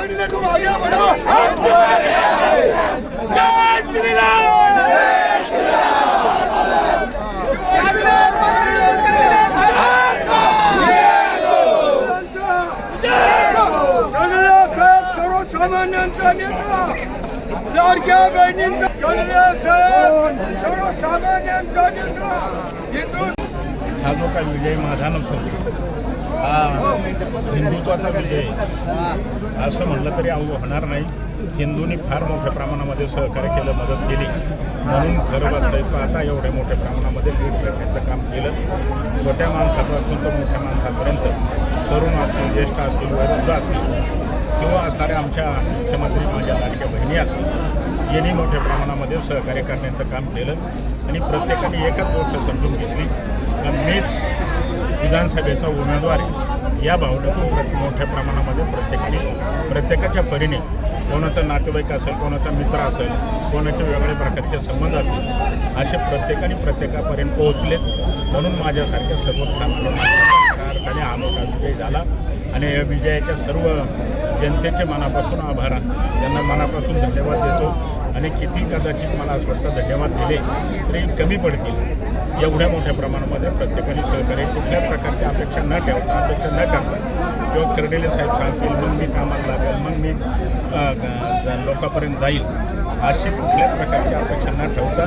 लड़ने तुम आगे बढ़ो। जय श्री राम। सर्वसामान्यांचा नेता लाडक्या बहिणींचा साहेब सर्वसामान्यांचा नेता हिंदू हा जो काही विजय माझा नसतो हा हिंदुत्वाचा विजय असं म्हणलं तरी अवघड होणार नाही. हिंदूंनी फार मोठ्या प्रमाणामध्ये सहकार्य केलं, मदत केली, म्हणून खरं बसतं आता एवढ्या मोठ्या प्रमाणामध्ये लीड करण्याचं काम केलं. छोट्या माणसापासून तर मोठ्या माणसापर्यंत तरुण असतील, ज्येष्ठ असतील, वयोवृद्ध असतील किंवा असणाऱ्या आमच्या मुख्यमंत्री माझ्या लाडक्या बहिणी असतील यांनी मोठ्या प्रमाणामध्ये सहकार्य करण्याचं काम केलं आणि प्रत्येकाने एकच गोष्ट समजून घेतली की मीच विधानसभेचा उमेदवार आहे. या भावनेतून मोठ्या प्रमाणामध्ये प्रत्येकाच्या परीने कोणाचा नातेवाईक असेल, कोणाचा मित्र असेल, कोणाचे वेगवेगळ्या प्रकारचे संबंध असतील असे प्रत्येकापर्यंत पोहोचले. म्हणून माझ्यासारख्या सर्वसामान्य अर्थाने हा मोठा विजय झाला आणि या विजयाच्या सर्व जनतेचे मनापासून आभार, त्यांना मनापासून धन्यवाद देतो. आणि किती कदाचित मला असं वाटतं धन्यवाद दिले तरी कमी पडतील. एवढ्या मोठ्या प्रमाणामध्ये प्रत्येकाने सहकार्य, कुठल्याच प्रकारची अपेक्षा न ठेवता, अपेक्षा न करता किंवा कर्डिले साहेब सांगतील मग मी कामाला लागेल, मग मी लोकांपर्यंत जाईल अशी कुठल्याच प्रकारची अपेक्षा न ठेवता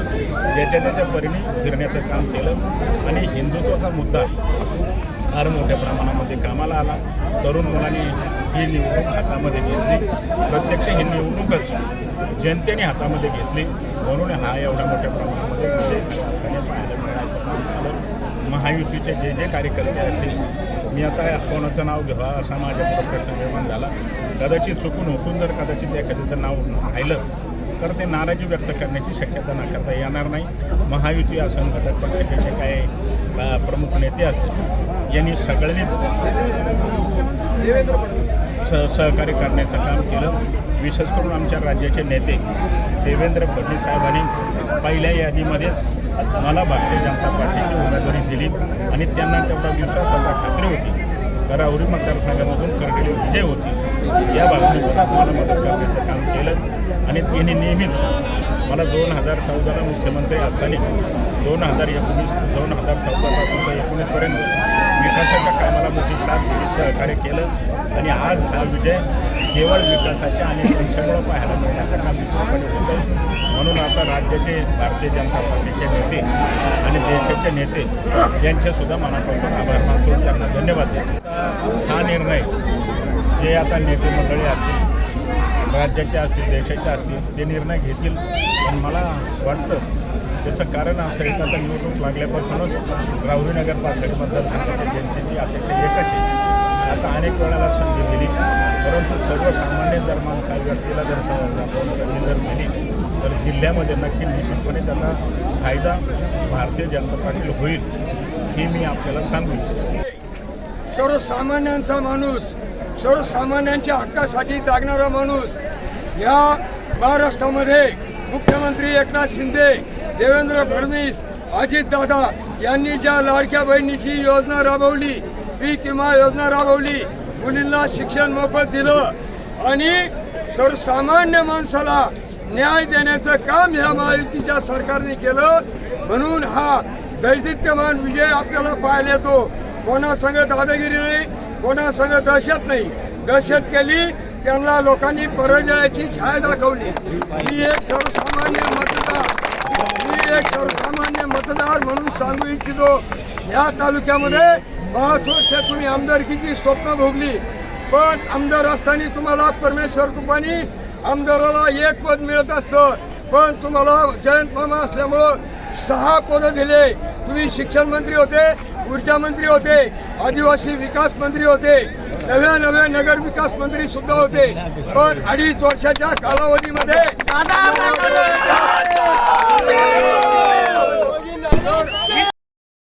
ज्याच्या परीने फिरण्याचं काम केलं. आणि हिंदुत्वाचा मुद्दा फार मोठ्या प्रमाणामध्ये कामाला आला. तरुण मुलांनी ही निवडणूक हातामध्ये घेतली, प्रत्यक्ष ही निवडणूकच जनतेने हातामध्ये घेतली, म्हणून हा एवढ्या मोठ्या प्रमाणामध्ये विजय पाहायला मिळालं. महायुतीचे जे कार्यकर्ते असतील, मी आता कोणाचं नाव घ्यावा असा माझ्यापुढे प्रश्न निर्माण झाला. कदाचित चुकून होतून जर कदाचित एखाद्याचं नाव राहिलं तर ते नाराजी व्यक्त करण्याची शक्यता नाकारता येणार नाही. महायुती असेल, घटक पक्षाचे काय प्रमुख नेते असतील यांनी सगळ्यांनीच सहकार्य करण्याचं काम केलं. विशेष करून आमच्या राज्याचे नेते देवेंद्र फडणवीस साहेबांनी पहिल्या यादीमध्येच मला भारतीय जनता पार्टीची उमेदवारी दिली आणि त्यांना तेवढा विश्वास होता, खात्री होती. राहुरी मतदारसंघामधून कर्डिले विजय होती या भावनेतून मला मदत करण्याचं काम केलं. आणि त्यांनी नेहमीच मला 2014ला मुख्यमंत्री असताना 2014पासून 2019पर्यंत विकासाच्या कामाला मोठी साथ दिली, सहकार्य केलं. आणि आज हा विजय केवळ विकासाच्या आणि पैशामुळे पाहायला मिळण्याचं काम विचारकडे होतं. म्हणून आता राज्याचे भारतीय जनता पार्टीचे नेते आणि देशाचे नेते यांचेसुद्धा मनापासून आभार मानतो, त्यांना धन्यवाद देतो. हा निर्णय जे आता नेते मंडळी असतील, राज्याचे असतील, देशाचे असतील, ते निर्णय घेतील. पण मला वाटतं त्याचं कारण असं आहे की आता निवडणूक लागल्यापासूनच राहुरीनगर पाथर्डी मतदारसंघाच्या जनतेची अपेक्षा एकच आहे. असं अनेक वेळाला संधी दिली, परंतु सर्वसामान्य जर माणसा व्यक्तीला जर संधी जर दिली तर जिल्ह्यामध्ये नक्की निश्चितपणे त्याचा फायदा भारतीय जनता पार्टीला होईल हे मी आपल्याला सांगू इच्छितो. सर्वसामान्यांचा माणूस, सर्वसामान्यांच्या हक्कासाठी जागणारा माणूस या महाराष्ट्रामध्ये मुख्यमंत्री एकनाथ शिंदे, देवेंद्र फडणवीस, अजितदादा यांनी ज्या लाडक्या बहिणीची योजना राबवली, पीक विमा योजना राबवली, मुलींना शिक्षण मोफत दिलं आणि सर्वसामान्य माणसाला न्याय देण्याचं काम ह्या महायुतीच्या सरकारने केलं. म्हणून हा दैदिप्यमान विजय आपल्याला पाहायला येतो. कोणासंग दादागिरी नाही, कोणासंग दहशत नाही. दहशत केली त्यांना लोकांनी पराजयाची छाया दाखवली. मी एक सर्वसामान्य मतदार म्हणून सांगू इच्छितो, या तालुक्यामध्ये बहुत वर्ष तुम्ही आमदारकीची स्वप्न भोगली, पण आमदार असताना तुम्हाला परमेश्वर कृपाने आमदाराला एक पद मिळत असतं, पण तुम्हाला जयंत मामा असल्यामुळं 6 पदं दिले. तुम्ही शिक्षण मंत्री होते, ऊर्जा मंत्री होते, आदिवासी विकास मंत्री होते, नव्या नगर विकास मंत्री सुद्धा होते. पण 2.5 वर्षाच्या कालावधीमध्ये